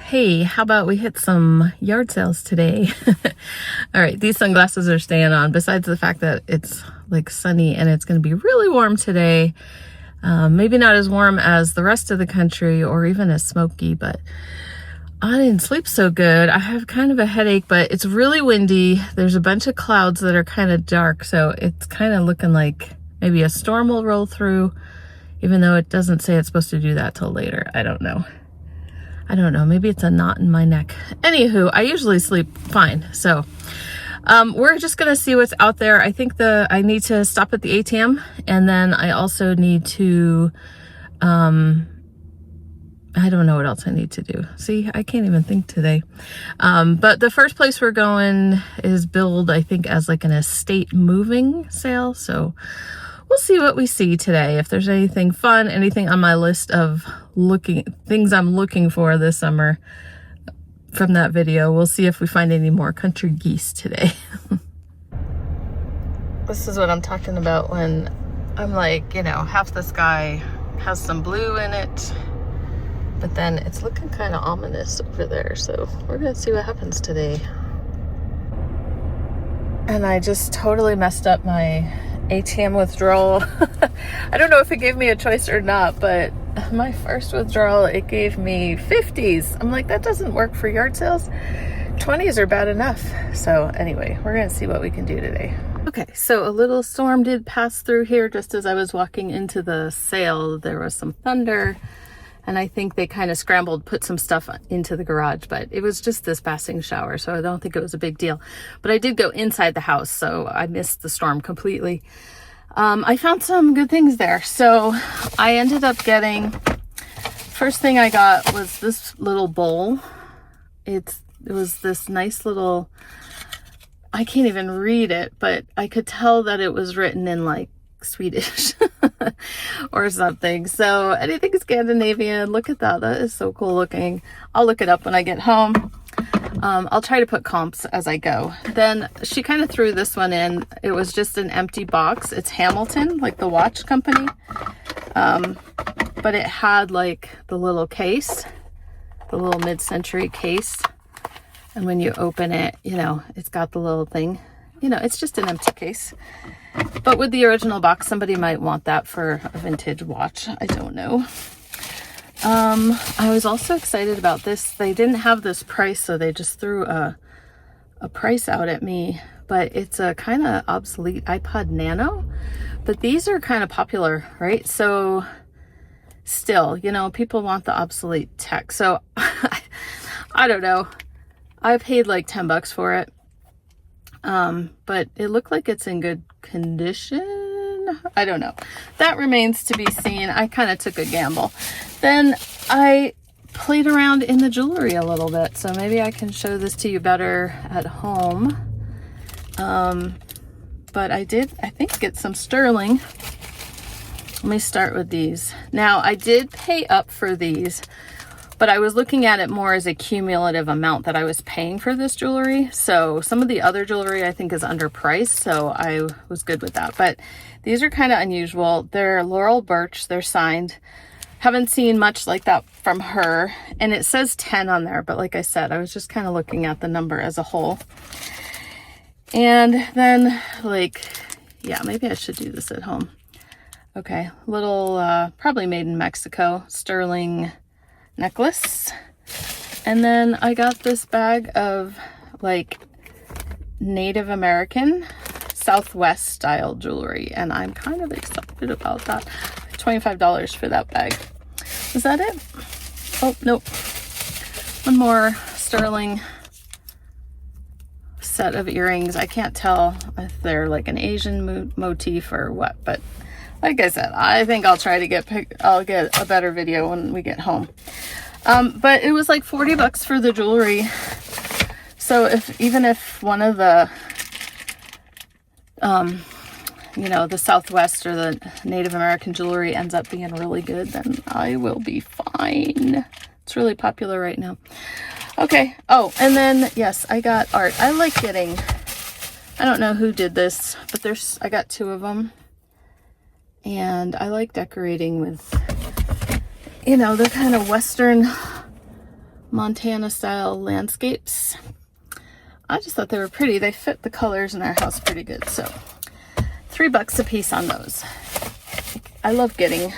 Hey, how about we hit some yard sales today? All right, these sunglasses are staying on, besides the fact that it's like sunny and it's going to be really warm today. Maybe not as warm as the rest of the country or even as smoky, but I didn't sleep so good. I have kind of a headache, but it's really windy. There's a bunch of clouds that are kind of dark, so it's kind of looking like maybe a storm will roll through, even though it doesn't say it's supposed to do that till later. I don't know. Maybe it's a knot in my neck. Anywho, I usually sleep fine. So we're just going to see what's out there. I think I need to stop at the ATM, and then I also need to, I don't know what else I need to do. See, I can't even think today. But the first place we're going is billed, I think, as like an estate moving sale. So we'll see what we see today. If there's anything fun, anything on my list of things I'm looking for this summer from that video, we'll see if we find any more country geese today. This is what I'm talking about when I'm like, half the sky has some blue in it, but then it's looking kind of ominous over there. So we're gonna see what happens today. And I just totally messed up my ATM withdrawal. I don't know if it gave me a choice or not, but my first withdrawal, it gave me 50s. I'm like, that doesn't work for yard sales. 20s are bad enough. So anyway, we're gonna see what we can do today. Okay, so a little storm did pass through here just as I was walking into the sale. There was some thunder, and I think they kind of scrambled, put some stuff into the garage, but it was just this passing shower, so I don't think it was a big deal. But I did go inside the house, so I missed the storm completely. I found some good things there. So I ended up getting, first thing I got was this little bowl. It was this nice little, I can't even read it, but I could tell that it was written in like Swedish or something. So anything Scandinavian, look at that. That is so cool looking. I'll look it up when I get home. I'll try to put comps as I go. Then she kind of threw this one in. It was just an empty box. It's Hamilton, like the watch company. But it had like the little case, the little mid-century case. And when you open it, it's got the little thing. It's just an empty case. But with the original box, somebody might want that for a vintage watch. I don't know. I was also excited about this. They didn't have this price, so they just threw a price out at me. But it's a kind of obsolete iPod Nano. But these are kind of popular, right? So still, people want the obsolete tech. So I don't know. I paid like $10 for it. But it looked like it's in good condition. I don't know. That remains to be seen. I kind of took a gamble. Then I played around in the jewelry a little bit, so maybe I can show this to you better at home. But I think, get some sterling. Let me start with these. Now, I did pay up for these, but I was looking at it more as a cumulative amount that I was paying for this jewelry. So some of the other jewelry I think is underpriced, so I was good with that. But these are kind of unusual. They're Laurel Birch. They're signed. Haven't seen much like that from her. And it says 10 on there, but like I said, I was just kind of looking at the number as a whole. And then maybe I should do this at home. Okay, little, probably made in Mexico, sterling necklace. And then I got this bag of like Native American Southwest style jewelry, and I'm kind of excited about that. $25 for that bag. Is that it? Oh, nope. One more sterling set of earrings. I can't tell if they're like an Asian motif or what, but like I said, I think I'll try to I'll get a better video when we get home. But it was like $40 for the jewelry. So even if one of the, the Southwest or the Native American jewelry ends up being really good, then I will be fine. It's really popular right now. Okay. Oh, and then, yes, I got art. I like getting, I don't know who did this, but I got 2 of them. And I like decorating with, the kind of Western Montana style landscapes. I just thought they were pretty. They fit the colors in our house pretty good. So $3 a piece on those. I love getting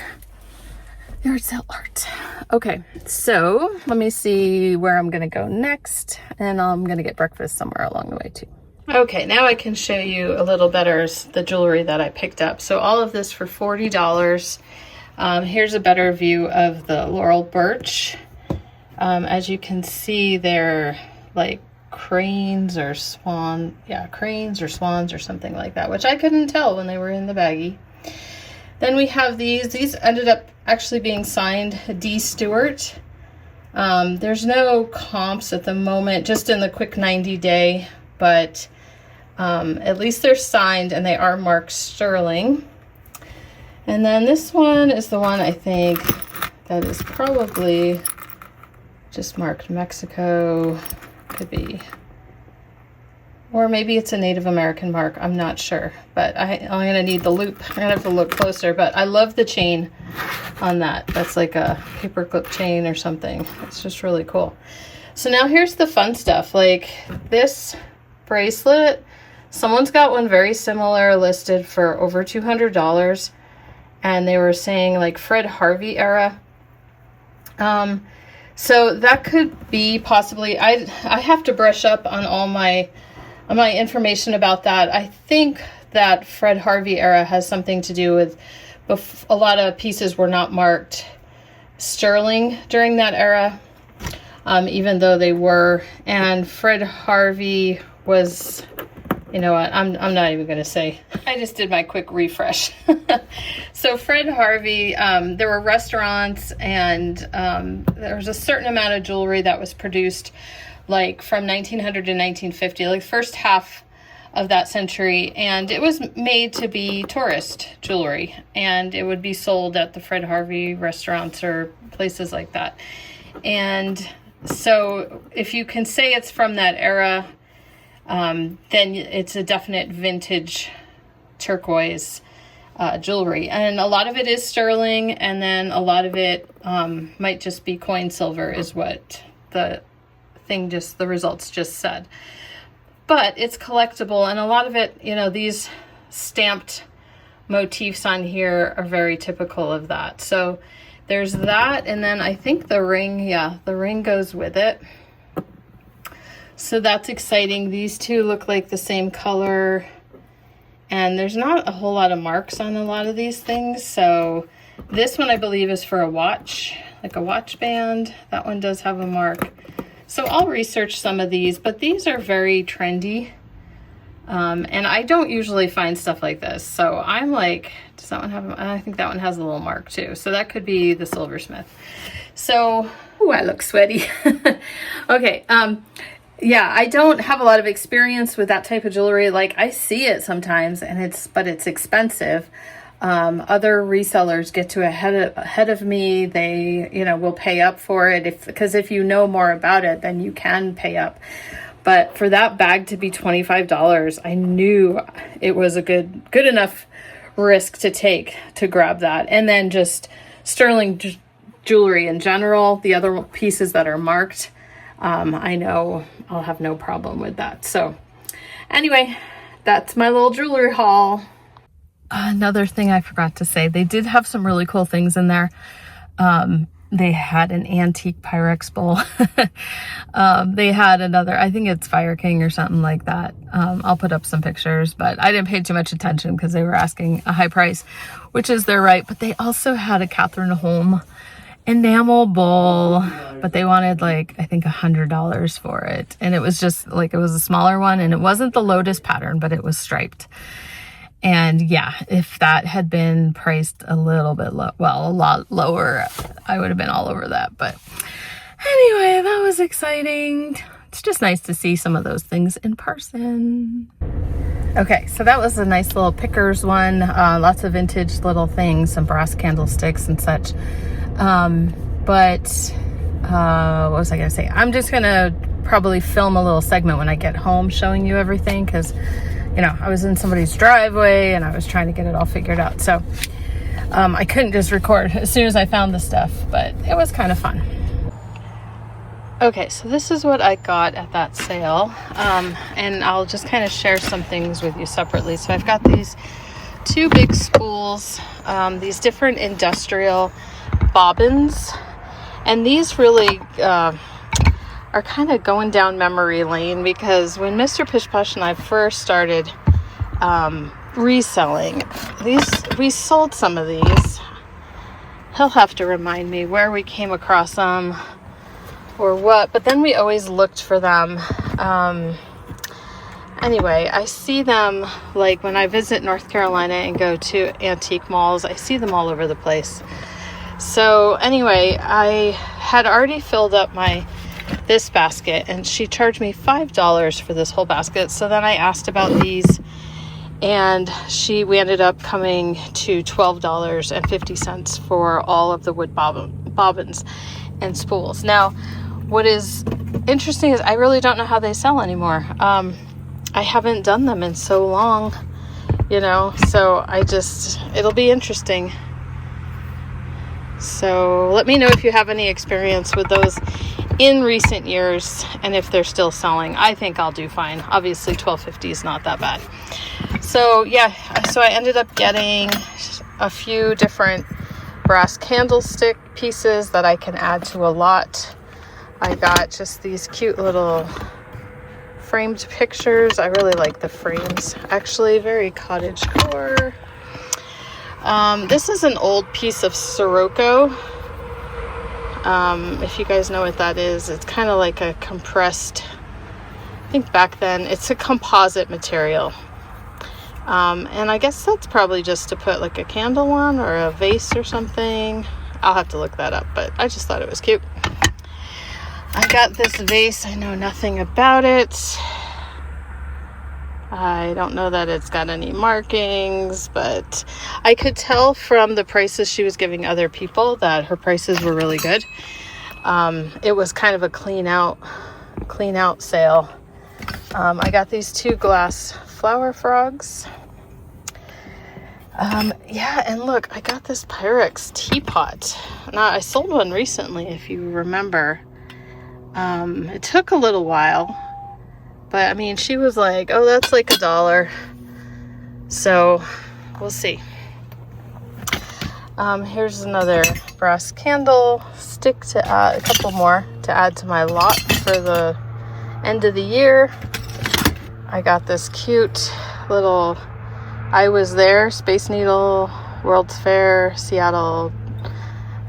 yard sale art. Okay, so let me see where I'm gonna go next, and I'm gonna get breakfast somewhere along the way too. Okay, now I can show you a little better the jewelry that I picked up. So all of this for $40. Here's a better view of the Laurel Birch. As you can see, they're like cranes or swans or something like that, which I couldn't tell when they were in the baggie. Then we have these ended up actually being signed D. Stewart. There's no comps at the moment, just in the quick 90-day, but at least they're signed and they are marked sterling. And then this one is the one I think that is probably just marked Mexico, could be, or maybe it's a Native American mark, I'm not sure, but I'm gonna need the loop. I'm gonna have to look closer, but I love the chain on that. That's like a paperclip chain or something. It's just really cool. So now here's the fun stuff, like this bracelet. Someone's got one very similar listed for over $200, and they were saying like Fred Harvey era. So that could be possibly, I have to brush up on all my information about that. I think that Fred Harvey era has something to do with a lot of pieces were not marked sterling during that era, even though they were. And Fred Harvey was, you know what, I'm not even going to say. I just did my quick refresh. So Fred Harvey, there were restaurants, and there was a certain amount of jewelry that was produced like from 1900 to 1950, like first half of that century, and it was made to be tourist jewelry, and it would be sold at the Fred Harvey restaurants or places like that. And so if you can say it's from that era, then it's a definite vintage turquoise jewelry, and a lot of it is sterling, and then a lot of it might just be coin silver is what the results just said. But it's collectible, and a lot of it, you know, these stamped motifs on here are very typical of that. So there's that, and then I think the ring, the ring goes with it. So that's exciting. These two look like the same color, and there's not a whole lot of marks on a lot of these things. So this one I believe is for a watch, like a watch band. That one does have a mark. So I'll research some of these, but these are very trendy. And I don't usually find stuff like this. So I'm like, does that one have, I think that one has a little mark too. So that could be the silversmith. So, ooh, I look sweaty. Okay. Yeah, I don't have a lot of experience with that type of jewelry. Like I see it sometimes, and but it's expensive. Other resellers get to ahead of me. They, you know, will pay up for it because if you know more about it, then you can pay up. But for that bag to be $25, I knew it was a good enough risk to take to grab that. And then just sterling jewelry in general, the other pieces that are marked, I know I'll have no problem with that. So anyway, that's my little jewelry haul. Another thing I forgot to say, they did have some really cool things in there. They had an antique Pyrex bowl. They had another, I think it's Fire King or something like that. I'll put up some pictures, but I didn't pay too much attention because they were asking a high price, which is their right. But they also had a Catherine Holm enamel bowl, but they wanted like, I think $100 for it. And it was just like, it was a smaller one, and it wasn't the lotus pattern, but it was striped. And yeah, if that had been priced a little bit a lot lower, I would have been all over that. But anyway, that was exciting. It's just nice to see some of those things in person. Okay, so that was a nice little pickers one. Lots of vintage little things, some brass candlesticks and such. What was I gonna say? I'm just gonna probably film a little segment when I get home showing you everything, because you know, I was in somebody's driveway and I was trying to get it all figured out. So I couldn't just record as soon as I found the stuff, but it was kind of fun. Okay, so this is what I got at that sale, and I'll just kind of share some things with you separately. So I've got these two big spools, these different industrial bobbins, and these really are kind of going down memory lane, because when Mr. Pish Posh and I first started reselling these, we sold some of these. He'll have to remind me where we came across them or what, but then we always looked for them. Anyway, I see them, like when I visit North Carolina and go to antique malls, I see them all over the place. So anyway, I had already filled up this basket, and she charged me $5 for this whole basket. So then I asked about these, and we ended up coming to $12.50 for all of the wood bobbins and spools. Now, what is interesting is I really don't know how they sell anymore. I haven't done them in so long, so it'll be interesting. So let me know if you have any experience with those in recent years, and if they're still selling. I think I'll do fine. Obviously $12.50 is not that bad. So yeah, so I ended up getting a few different brass candlestick pieces that I can add to a lot. I got just these cute little framed pictures. I really like the frames, actually, very cottagecore. This is an old piece of Sirocco. If you guys know what that is, it's kind of like a compressed, I think back then, it's a composite material. And I guess that's probably just to put like a candle on or a vase or something. I'll have to look that up, but I just thought it was cute. I got this vase. I know nothing about it. I don't know that it's got any markings, but I could tell from the prices she was giving other people that her prices were really good. It was kind of a clean out sale. I got these two glass flower frogs. Yeah, and look, I got this Pyrex teapot. Now, I sold one recently, if you remember. It took a little while, but I mean, she was like, oh, that's like $1. So we'll see. Here's another brass candle stick to add, a couple more to add to my lot for the end of the year. I got this cute little I Was There Space Needle, World's Fair, Seattle.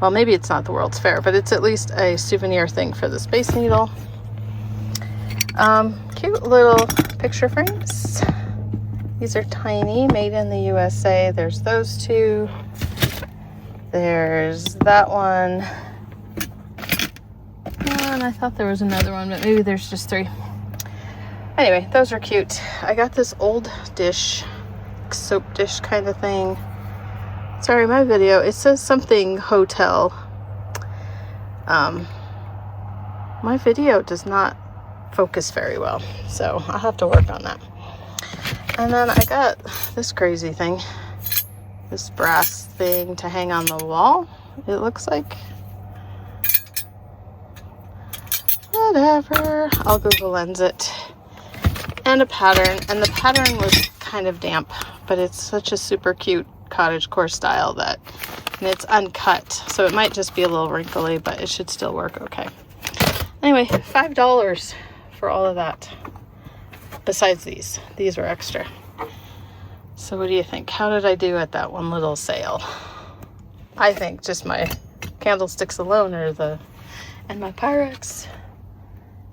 Well, maybe it's not the World's Fair, but it's at least a souvenir thing for the Space Needle. Cute little picture frames. These are tiny, made in the USA. There's those two. There's that one. And I thought there was another one, but maybe there's just 3. Anyway, those are cute. I got this old dish, soap dish kind of thing. Sorry, my video, it says something hotel. My video does not focus very well, so I'll have to work on that. And then I got this crazy thing, this brass thing to hang on the wall, it looks like. Whatever, I'll Google Lens it. And a pattern, and the pattern was kind of damp, but it's such a super cute cottagecore style and it's uncut, so it might just be a little wrinkly, but it should still work okay. Anyway, $5 for all of that. Besides these were extra. So what do you think? How did I do at that one little sale? I think just my candlesticks alone and my Pyrex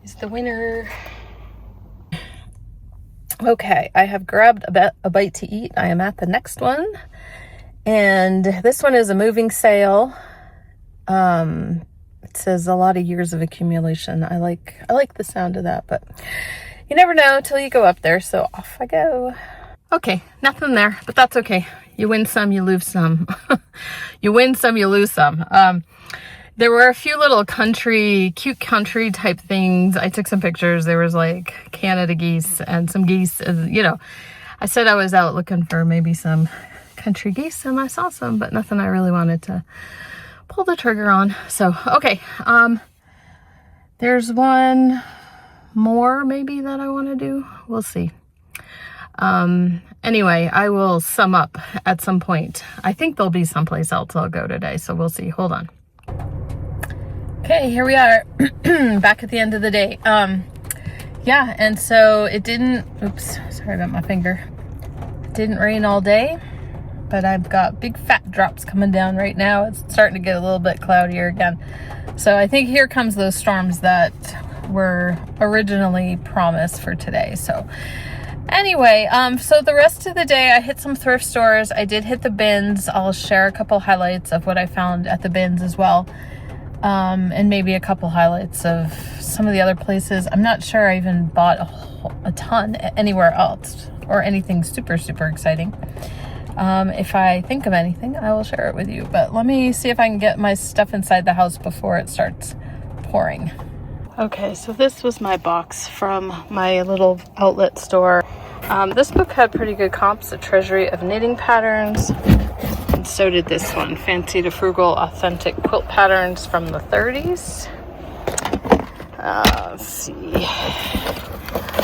is the winner. Okay, I have grabbed a bite to eat. I am at the next one, and this one is a moving sale. It says a lot of years of accumulation. I like the sound of that, but you never know till you go up there, so off I go. Okay, nothing there, but that's okay. You win some, you lose some. You win some, you lose some. There were a few little cute country type things. I took some pictures. There was like Canada geese and some geese, I said I was out looking for maybe some country geese, and I saw some, but nothing I really wanted to pull the trigger on. So, okay. There's one more maybe that I want to do. We'll see. Anyway, I will sum up at some point. I think there'll be someplace else I'll go today, so we'll see. Hold on. Okay, here we are back at the end of the day. Yeah, and so it didn't, oops, sorry about my finger. It didn't rain all day, but I've got big fat drops coming down right now. It's starting to get a little bit cloudier again. So I think here comes those storms that were originally promised for today. So anyway, so the rest of the day I hit some thrift stores. I did hit the bins. I'll share a couple highlights of what I found at the bins as well. And maybe a couple highlights of some of the other places. I'm not sure I even bought a ton anywhere else or anything super, super exciting. If I think of anything, I will share it with you. But let me see if I can get my stuff inside the house before it starts pouring. Okay, so this was my box from my little outlet store. This book had pretty good comps, A Treasury of Knitting Patterns. And so did this one, Fancy to Frugal Authentic Quilt Patterns from the 30s. Let's see.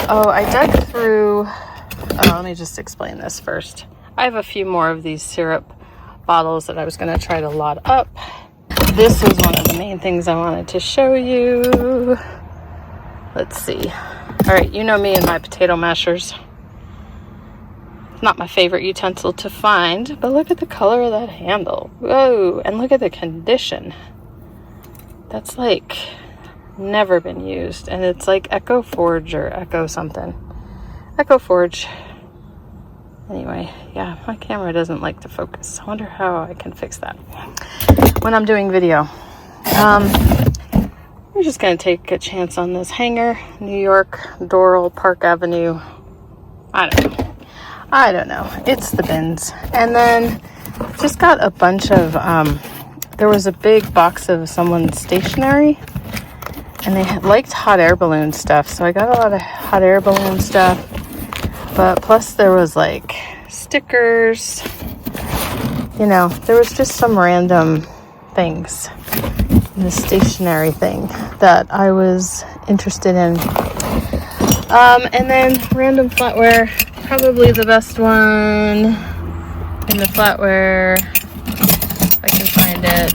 Oh, I dug through, let me just explain this first. I have a few more of these syrup bottles that I was going to try to lot up. This was one of the main things I wanted to show you. Let's see. All right, you know me and my potato mashers. Not my favorite utensil to find, but look at the color of that handle. Whoa, and look at the condition. That's like never been used, and it's like Echo Forge or Echo something. Echo Forge. Anyway, yeah, my camera doesn't like to focus. I wonder how I can fix that when I'm doing video. We're just gonna take a chance on this hanger. New York, Doral, Park Avenue. I don't know. It's the bins. And then just got a bunch of, there was a big box of someone's stationery, and they had liked hot air balloon stuff. So I got a lot of hot air balloon stuff, but plus there was like stickers, you know, there was just some random things in the stationery thing that I was interested in. And then random flatware. Probably the best one in the flatware, if I can find it.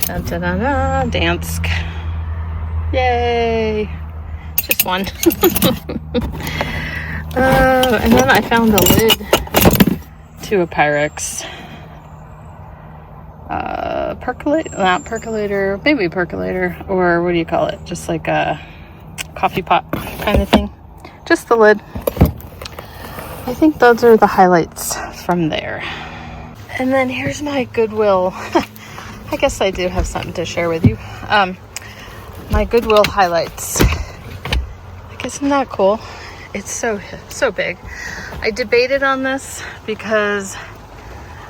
Dun, dun, dun, dun, Dansk. Yay! Just one. And then I found the lid to a Pyrex. Not percolator, maybe percolator, or what do you call it? Just like a coffee pot kind of thing. Just the lid. I think those are the highlights from there. And then here's my Goodwill. I guess I do have something to share with you. My Goodwill highlights. Like, isn't that cool? It's so big. I debated on this because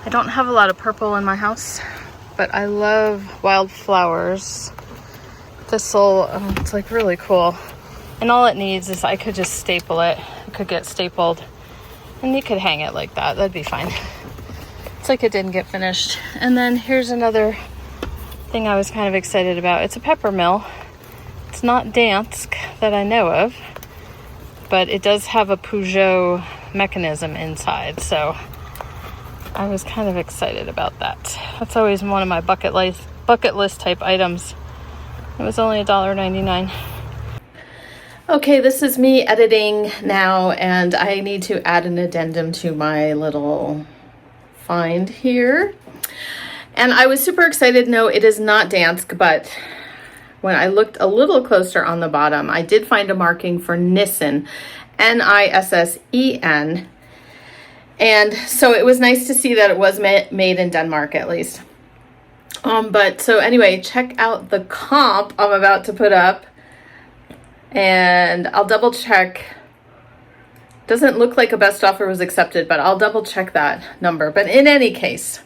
I don't have a lot of purple in my house, but I love wildflowers. This'll, it's like really cool. And all it needs is I could just staple it. It could get stapled. And you could hang it like that. That'd be fine. It's like it didn't get finished. And then here's another thing I was kind of excited about. It's a pepper mill. It's not Dansk that I know of, but it does have a Peugeot mechanism inside. So I was kind of excited about that. That's always one of my bucket list type items. It was only $1.99. Okay, this is me editing now, and I need to add an addendum to my little find here. And I was super excited. No, it is not Dansk, but when I looked a little closer on the bottom, I did find a marking for Nissen, Nissen. And so it was nice to see that it was made in Denmark at least. But so anyway, check out the comp I'm about to put up. And I'll double check. Doesn't look like a best offer was accepted, but I'll double check that number. But in any case,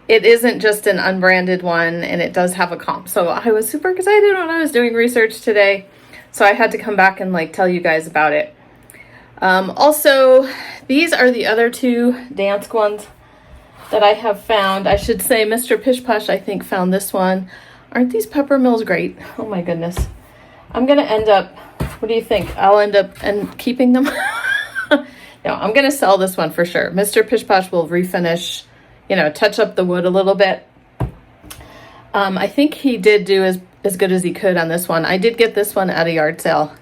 it isn't just an unbranded one, and it does have a comp. So I was super excited when I was doing research today. So I had to come back and like tell you guys about it. Also, these are the other two Dansk ones that I have found. I should say Mr. Pish Posh, I think, found this one. Aren't these pepper mills great? Oh my goodness. I'm gonna end up, what do you think? I'll end up keeping them. No, I'm gonna sell this one for sure. Mr. Pish Posh will refinish, you know, touch up the wood a little bit. I think he did do as good as he could on this one. I did get this one at a yard sale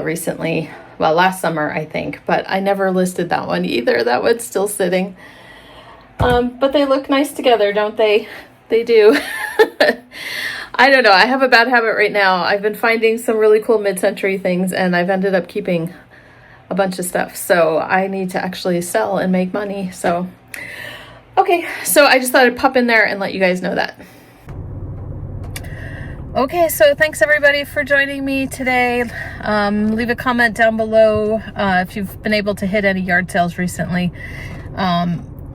recently. Well, last summer, I think, but I never listed that one either. That one's still sitting. But they look nice together, don't they? They do. I don't know. I have a bad habit right now. I've been finding some really cool mid-century things, and I've ended up keeping a bunch of stuff. So I need to actually sell and make money. So, okay. So I just thought I'd pop in there and let you guys know that. Okay, so thanks everybody for joining me today. Leave a comment down below if you've been able to hit any yard sales recently.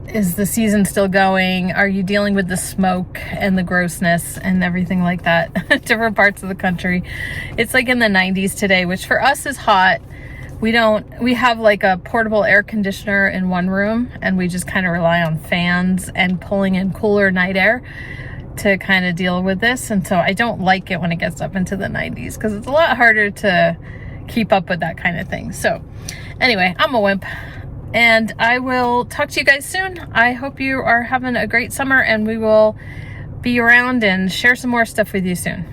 Is the season still going? Are you dealing with the smoke and the grossness and everything like that? Different parts of the country. It's like in the 90s today, which for us is hot. We have like a portable air conditioner in one room, and we just kind of rely on fans and pulling in cooler night air to kind of deal with this. And so I don't like it when it gets up into the 90s because it's a lot harder to keep up with that kind of thing. So anyway, I'm a wimp, and I will talk to you guys soon. I hope you are having a great summer, and we will be around and share some more stuff with you soon.